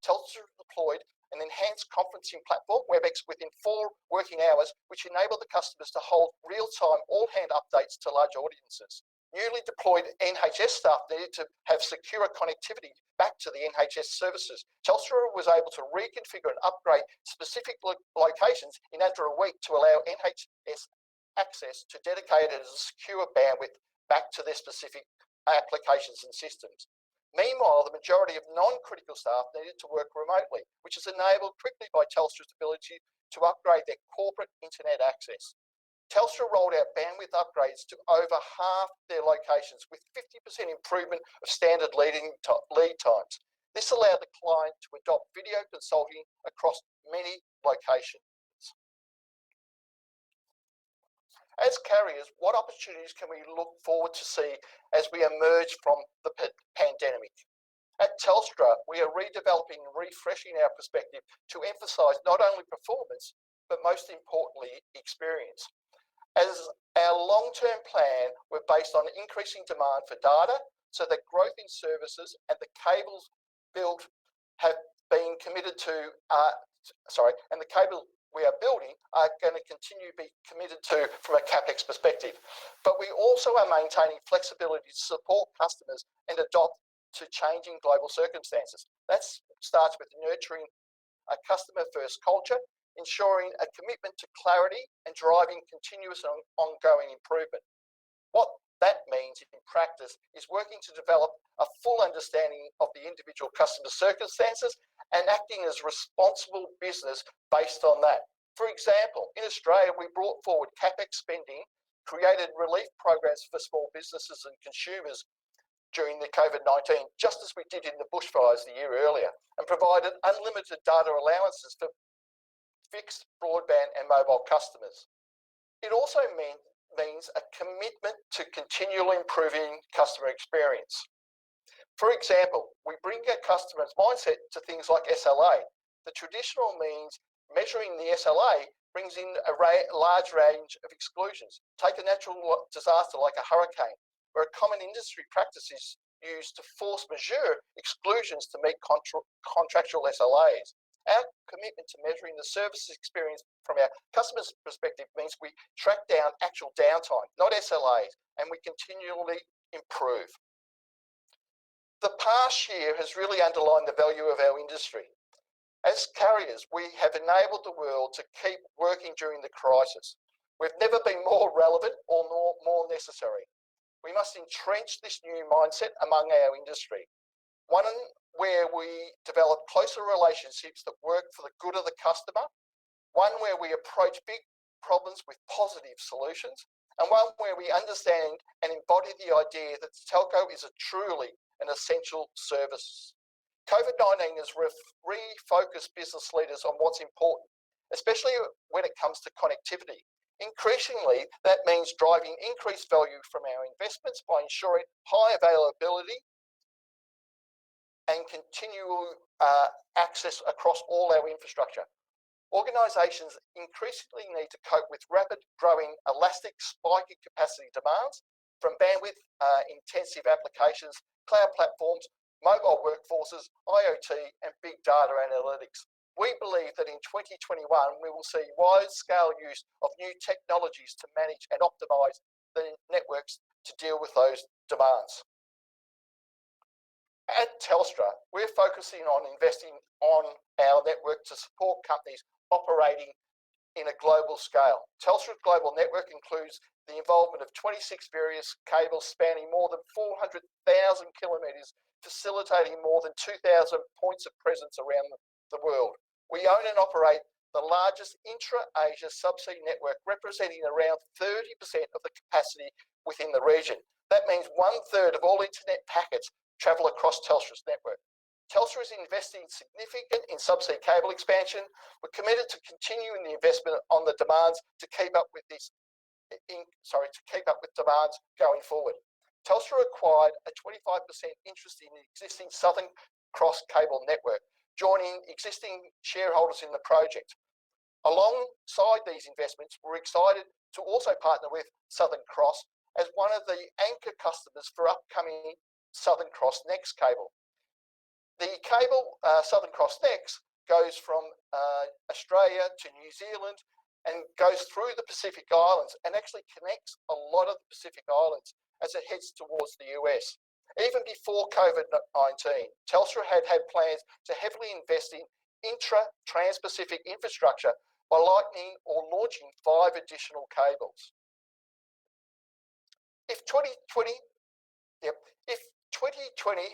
Telstra deployed an enhanced conferencing platform, WebEx, within 4 working hours, which enabled the customers to hold real-time all-hand updates to large audiences. Newly deployed NHS staff needed to have secure connectivity back to the NHS services. Telstra was able to reconfigure and upgrade specific locations in under a week to allow NHS access to dedicated and secure bandwidth back to their specific applications and systems. Meanwhile, the majority of non-critical staff needed to work remotely, which is enabled quickly by Telstra's ability to upgrade their corporate internet access. Telstra rolled out bandwidth upgrades to over half their locations with 50% improvement of standard lead times. This allowed the client to adopt video consulting across many locations. As carriers, what opportunities can we look forward to see as we emerge from the pandemic? At Telstra, we are redeveloping and refreshing our perspective to emphasise not only performance, but most importantly, experience. As our long-term plan, we're based on increasing demand for data, so that growth in services and the cables built have been committed to, and the cable we are building are going to continue to be committed to from a CapEx perspective. But we also are maintaining flexibility to support customers and adopt to changing global circumstances. That starts with nurturing a customer-first culture, ensuring a commitment to clarity and driving continuous and ongoing improvement. What that means in practice is working to develop a full understanding of the individual customer circumstances and acting as responsible business based on that. For example, in Australia, we brought forward CapEx spending, created relief programs for small businesses and consumers during the COVID-19, just as we did in the bushfires the year earlier, and provided unlimited data allowances for fixed broadband and mobile customers. It also means a commitment to continually improving customer experience. For example, we bring our customers' mindset to things like SLA. The traditional means measuring the SLA brings in a large range of exclusions. Take a natural disaster like a hurricane, where a common industry practice is used to force majeure exclusions to meet contractual SLAs. Our commitment to measuring the services experience from our customers' perspective means we track down actual downtime, not SLAs, and we continually improve. The past year has really underlined the value of our industry. As carriers, we have enabled the world to keep working during the crisis. We've never been more relevant or more necessary. We must entrench this new mindset among our industry, one where we develop closer relationships that work for the good of the customer, one where we approach big problems with positive solutions, and one where we understand and embody the idea that telco is truly an essential service. COVID-19 has refocused business leaders on what's important, especially when it comes to connectivity. Increasingly, that means driving increased value from our investments by ensuring high availability and continual access across all our infrastructure. Organisations increasingly need to cope with rapid growing elastic spiking capacity demands from bandwidth intensive applications, cloud platforms, mobile workforces, IoT and big data analytics. We believe that in 2021, we will see wide-scale use of new technologies to manage and optimise the networks to deal with those demands. At Telstra, we're focusing on investing on our network to support companies operating in a global scale. Telstra's global network includes the involvement of 26 various cables spanning more than 400,000 kilometres, facilitating more than 2,000 points of presence around the world. We own and operate the largest intra-Asia subsea network, representing around 30% of the capacity within the region. That means 1/3 of all internet packets travel across Telstra's network. Telstra is investing significant in subsea cable expansion. We're committed to continuing the investment on the demands to keep up with demands going forward. Telstra acquired a 25% interest in the existing Southern Cross cable network, joining existing shareholders in the project. Alongside these investments, we're excited to also partner with Southern Cross as one of the anchor customers for upcoming Southern Cross Next cable. The cable Southern Cross Next goes from Australia to New Zealand and goes through the Pacific Islands and actually connects a lot of the Pacific Islands as it heads towards the US. Even before COVID-19, Telstra had plans to heavily invest in intra-trans-Pacific infrastructure by lightning or launching 5 additional cables. If 2020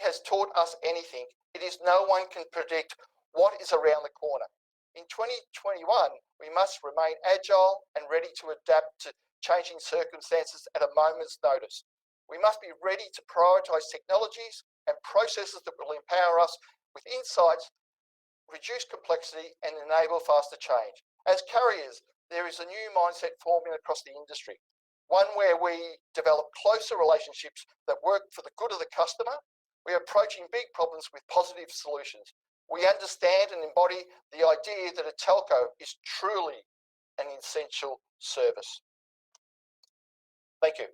has taught us anything, it is no one can predict what is around the corner. In 2021, we must remain agile and ready to adapt to changing circumstances at a moment's notice. We must be ready to prioritise technologies and processes that will empower us with insights, reduce complexity and enable faster change. As carriers, there is a new mindset forming across the industry, one where we develop closer relationships that work for the good of the customer. We are approaching big problems with positive solutions. We understand and embody the idea that a telco is truly an essential service. Thank you.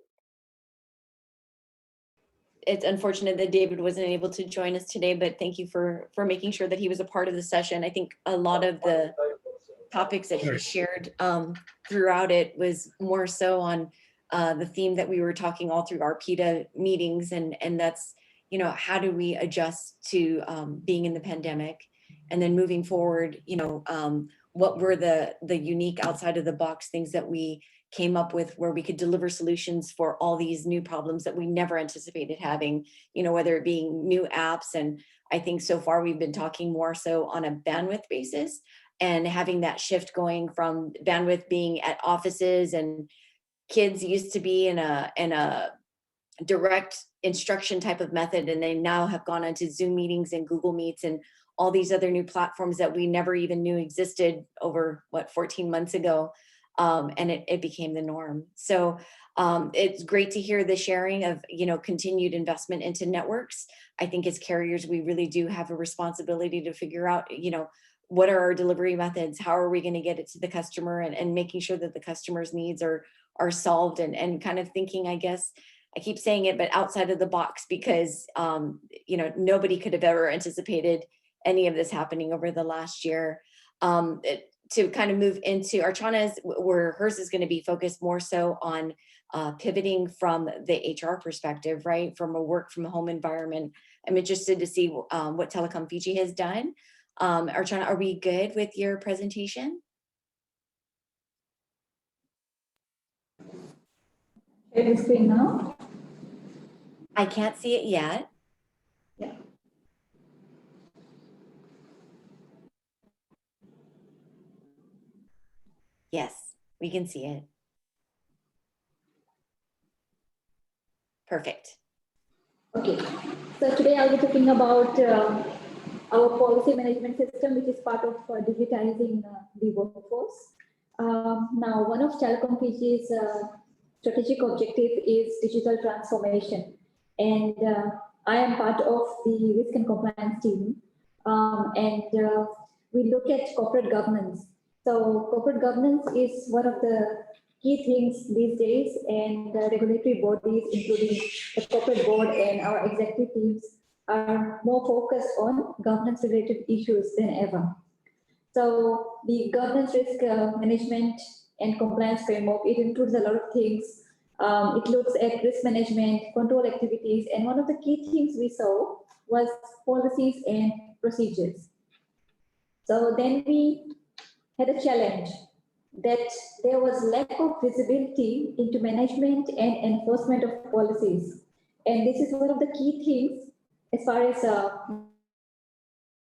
It's unfortunate that David wasn't able to join us today, but thank you for making sure that he was a part of the session. I think a lot of the topics that he shared throughout it was more so on the theme that we were talking all through our PITA meetings, and that's, you know, how do we adjust to being in the pandemic, and then moving forward, you know, what were the unique outside of the box things that we came up with where we could deliver solutions for all these new problems that we never anticipated having, you know, whether it being new apps. And I think so far we've been talking more so on a bandwidth basis, and having that shift going from bandwidth being at offices, and kids used to be in a direct instruction type of method, and they now have gone onto Zoom meetings and Google Meets and all these other new platforms that we never even knew existed over 14 months ago. And it became the norm. So it's great to hear the sharing of, you know, continued investment into networks. I think as carriers, we really do have a responsibility to figure out, you know, what are our delivery methods? How are we going to get it to the customer, and making sure that the customer's needs are solved, and kind of thinking, I guess, I keep saying it, but outside of the box, because, you know, nobody could have ever anticipated any of this happening over the last year. To kind of move into Archana's, where hers is going to be focused more so on pivoting from the HR perspective, right? From a work from home environment. I'm interested to see what Telecom Fiji has done. Archana, are we good with your presentation? Share the screen now. I can't see it yet. Yeah. Yes, we can see it. Perfect. Okay, so today I'll be talking about our policy management system, which is part of digitizing the workforce. Now, one of Telecom Fiji's strategic objective is digital transformation, and I am part of the risk and compliance team, and we look at corporate governance. So corporate governance is one of the key things these days, and regulatory bodies, including the corporate board and our executive teams, are more focused on governance-related issues than ever. So the governance risk management and compliance framework, it includes a lot of things. It looks at risk management, control activities, and one of the key things we saw was policies and procedures. So then we had a challenge that there was lack of visibility into management and enforcement of policies. And this is one of the key things as far as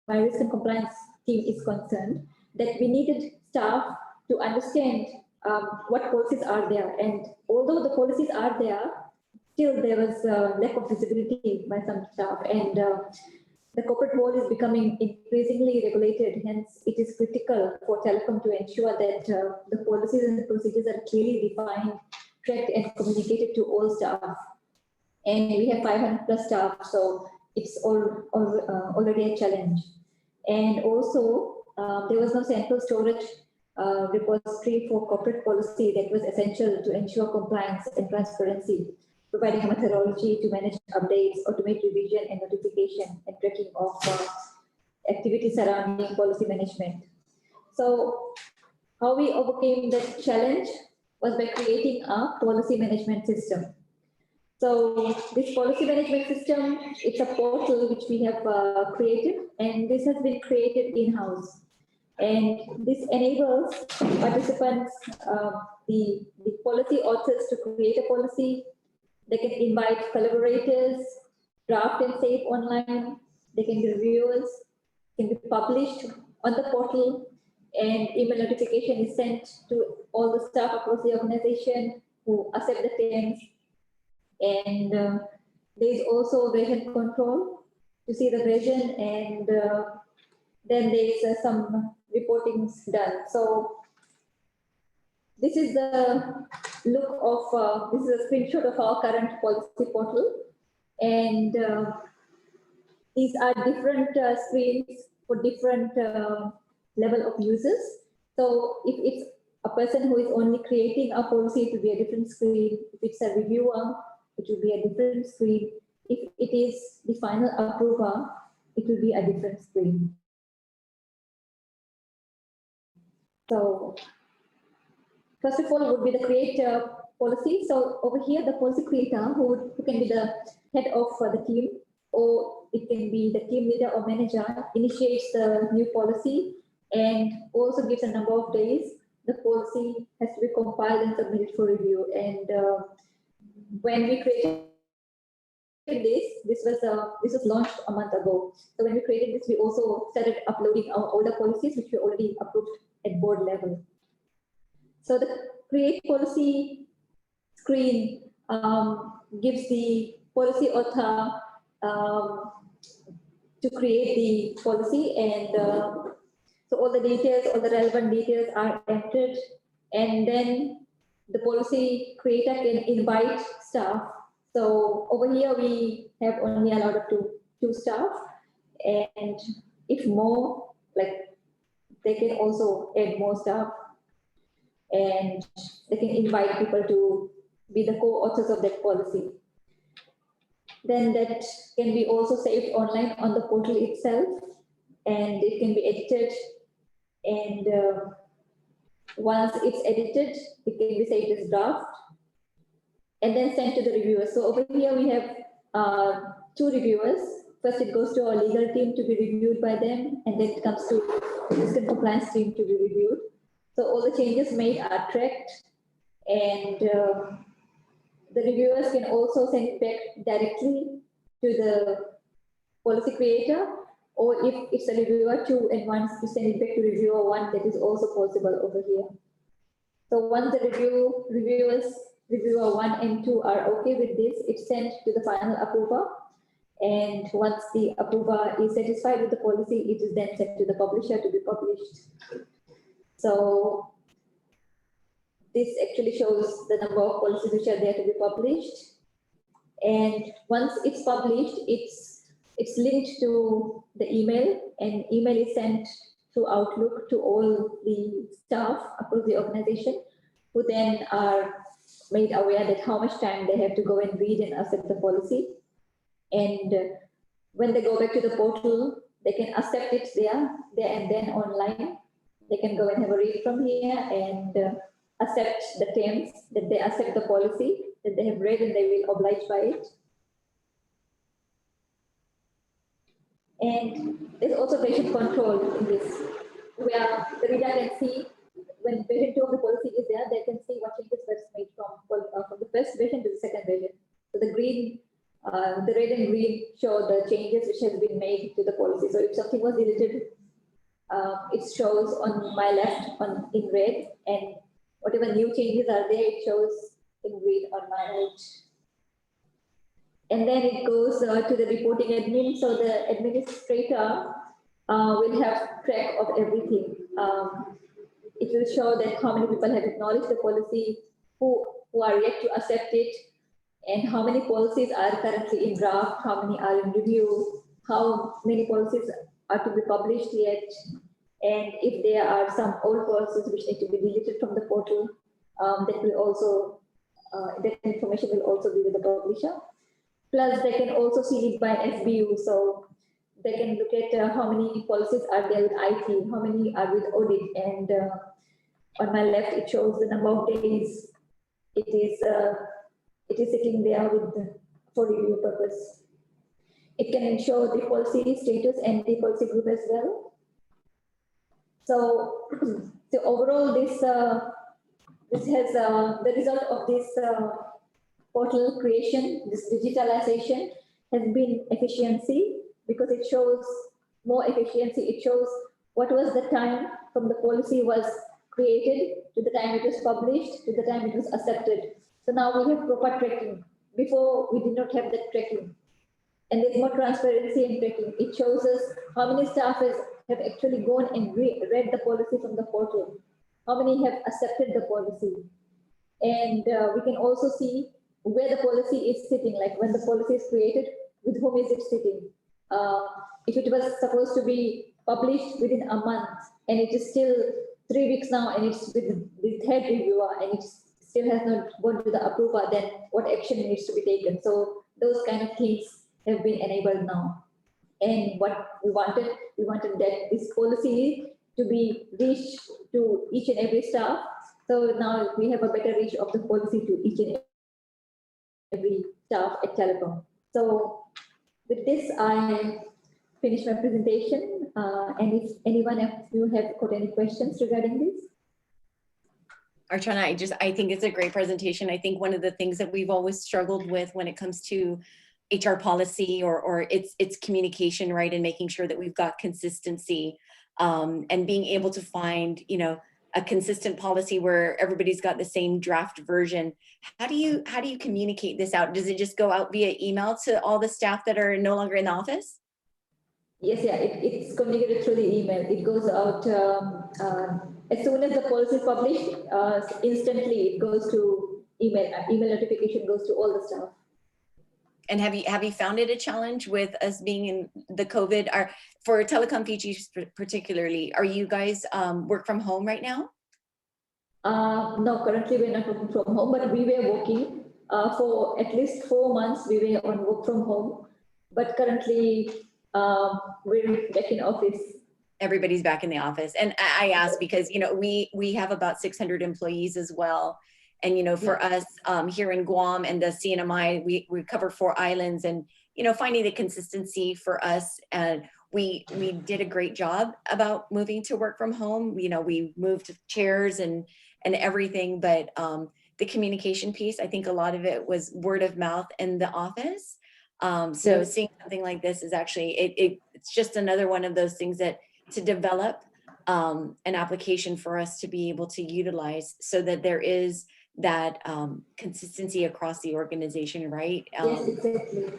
my risk and compliance team is concerned, that we needed staff to understand what policies are there. And although the policies are there, still there was a lack of visibility by some staff. And the corporate world is becoming increasingly regulated. Hence, it is critical for Telecom to ensure that the policies and the procedures are clearly defined, tracked, and communicated to all staff. and we have 500 plus staff, so it's already a challenge. And also, there was no central storage repository for corporate policy that was essential to ensure compliance and transparency, providing a methodology to manage updates, automate revision and notification, and tracking of activities surrounding policy management. So how we overcame that challenge was by creating a policy management system. So this policy management system, it's a portal which we have created, and this has been created in-house. And this enables participants, the policy authors, to create a policy. They can invite collaborators, draft and save online. They can be reviewers, can be published on the portal, and email notification is sent to all the staff across the organization who accept the terms. And there is also version control to see the version, and then there is some reporting done. So this is the look of, this is a screenshot of our current policy portal. And these are different screens for different level of users. So if it's a person who is only creating a policy, it will be a different screen. If it's a reviewer, it will be a different screen. If it is the final approver, it will be a different screen. So first of all would be the creator policy. So over here, the policy creator who can be the head of the team, or it can be the team leader or manager, initiates the new policy and also gives a number of days. The policy has to be compiled and submitted for review. And when we created this was launched a month ago. So when we created this, we also started uploading our older policies, which we already approved at board level. So the create policy screen gives the policy author to create the policy, and so all the details, all the relevant details are entered, and then the policy creator can invite staff. So over here we have only allowed up to 2 staff, and if more, like they can also add more staff, and they can invite people to be the co-authors of that policy. Then that can be also saved online on the portal itself, and it can be edited, and once it's edited, it can be saved as draft and then sent to the reviewers. So over here we have 2 reviewers. First it goes to our legal team to be reviewed by them, and then it comes to the risk and compliance team to be reviewed. So all the changes made are tracked, and the reviewers can also send it back directly to the policy creator, or if it's a reviewer 2 and wants to send it back to reviewer 1, that is also possible over here. So once the reviewer 1 and 2 are okay with this, it's sent to the final approver. And once the approver is satisfied with the policy, it is then sent to the publisher to be published. So this actually shows the number of policies which are there to be published. And once it's published, it's linked to the email, and email is sent through Outlook to all the staff across the organization, who then are made aware that how much time they have to go and read and accept the policy. And when they go back to the portal, they can accept it there and then online. They can go and have a read from here and accept the terms, that they accept the policy that they have read and they will oblige by it. And there's also version control in this, where the reader can see when version 2 of the policy is there, they can see what changes were made from the first version to the second version. So the green, the red and green show the changes which has been made to the policy. So if something was deleted, it shows on my left in red, and whatever new changes are there, it shows in green on my right. And then it goes to the reporting admin. So the administrator will have track of everything. It will show that how many people have acknowledged the policy, who are yet to accept it, and how many policies are currently in draft, how many are in review, how many policies are to be published yet, and if there are some old policies which need to be deleted from the portal, that will also, that information will also be with the publisher. Plus, they can also see it by SBU, so they can look at how many policies are there with IT, how many are with audit, and on my left it shows the number of days it is sitting there for review purpose. It can show the policy status and the policy group as well. So, so overall, this has the result of this portal creation, this digitalization, has been efficiency, because it shows more efficiency. It shows what was the time from the policy was created to the time it was published to the time it was accepted. So now we have proper tracking. Before, we did not have that tracking. And there's more transparency in tracking. It shows us how many staff have actually gone and read the policy from the portal, how many have accepted the policy. And we can also see where the policy is sitting, like when the policy is created, with whom is it sitting. If it was supposed to be published within a month, and it is still 3 weeks now, and it's with the third reviewer, and it still has not gone to the approver, then what action needs to be taken? So those kind of things have been enabled now. And what we wanted that this policy to be reached to each and every staff. So now we have a better reach of the policy to each and every staff at Telecom. So with this, I finish my presentation. And if anyone of you have got any questions regarding this. Archana, I think it's a great presentation. I think one of the things that we've always struggled with when it comes to HR policy or its communication, right, and making sure that we've got consistency and being able to find, you know, a consistent policy where everybody's got the same draft version. How do you communicate this out? Does it just go out via email to all the staff that are no longer in the office? Yes, yeah, it's communicated through the email. It goes out as soon as the policy is published. Instantly, it goes to email. Email notification goes to all the staff. And have you found it a challenge with us being in the COVID? Or for Telecom Fiji particularly, are you guys work from home right now? No, currently we're not working from home, but we were working for at least 4 months. We were on work from home, but currently we're back in office. Everybody's back in the office. And I asked because, you know, we have about 600 employees as well. And, you know, for us here in Guam and the CNMI, we cover 4 islands, and, you know, finding the consistency for us. And we did a great job about moving to work from home. You know, we moved chairs and everything, but the communication piece, I think a lot of it was word of mouth in the office. So seeing something like this is actually, it's just another one of those things that to develop an application for us to be able to utilize so that there is that consistency across the organization, right? Yes, exactly.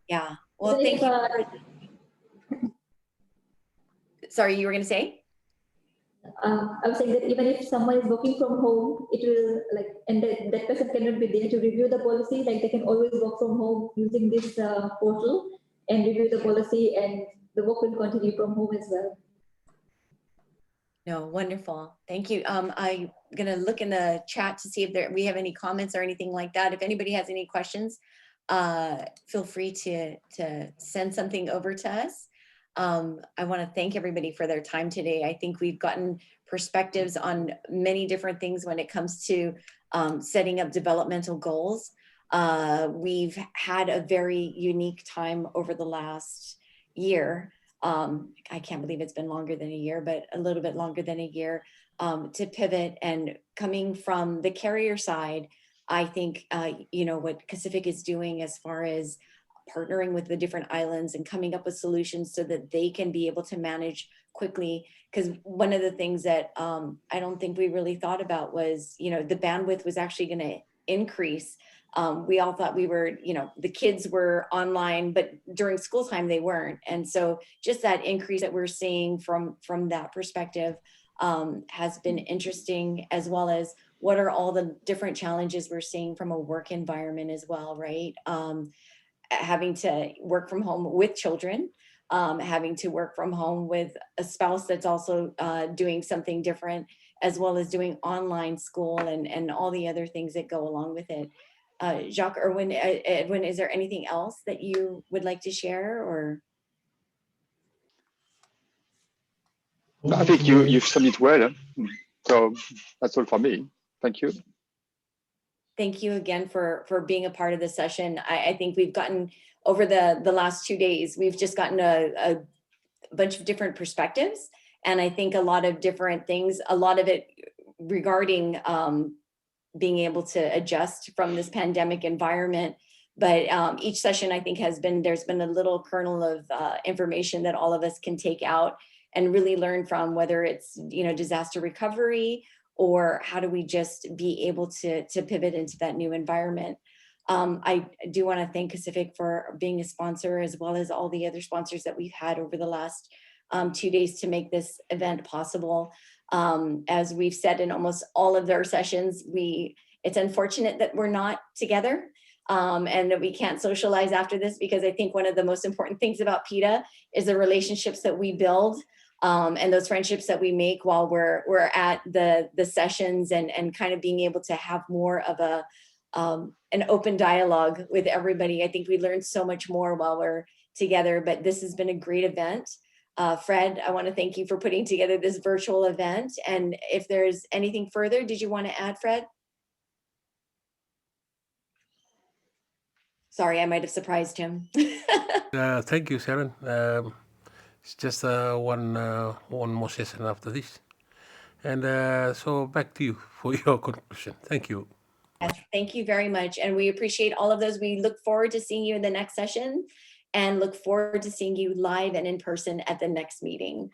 Yeah. Well, so thank you. Sorry, you were going to say? I was saying that even if someone is working from home, it will like, and that person cannot be there to review the policy. Like they can always work from home using this portal and review the policy, and the work will continue from home as well. No, wonderful. Thank you. I'm going to look in the chat to see if we have any comments or anything like that. If anybody has any questions, feel free to send something over to us. I want to thank everybody for their time today. I think we've gotten perspectives on many different things when it comes to setting up developmental goals. We've had a very unique time over the last year. I can't believe it's been longer than a year, but a little bit longer than a year to pivot. And coming from the carrier side, I think, you know, what Pacific is doing as far as partnering with the different islands and coming up with solutions so that they can be able to manage quickly. Because one of the things that I don't think we really thought about was, you know, the bandwidth was actually going to increase. We all thought we were, you know, the kids were online, but during school time they weren't. And so just that increase that we're seeing from that perspective has been interesting, as well as what are all the different challenges we're seeing from a work environment as well, right? Having to work from home with children, having to work from home with a spouse that's also doing something different, as well as doing online school and all the other things that go along with it. Jacques, Erwin, Edwin, is there anything else that you would like to share, or? I think you've summed it well. So that's all for me. Thank you. Thank you again for being a part of the session. I think we've gotten, over the last 2 days, we've just gotten a bunch of different perspectives. And I think a lot of different things, a lot of it regarding being able to adjust from this pandemic environment. But each session, I think, there's been a little kernel of information that all of us can take out and really learn from, whether it's, disaster recovery, or how do we just be able to pivot into that new environment. I do want to thank Pacific for being a sponsor, as well as all the other sponsors that we've had over the last 2 days to make this event possible. As we've said in almost all of their sessions, it's unfortunate that we're not together and that we can't socialize after this, because I think one of the most important things about PITA is the relationships that we build and those friendships that we make while we're at the sessions, and kind of being able to have more of an open dialogue with everybody. I think we learned so much more while we're together, but this has been a great event. Fred, I want to thank you for putting together this virtual event. And if there's anything further, did you want to add, Fred? Sorry, I might have surprised him. Thank you, Sharon. It's just one more session after this. And so back to you for your conclusion. Thank you. Yes, thank you very much. And we appreciate all of those. We look forward to seeing you in the next session, and look forward to seeing you live and in person at the next meeting.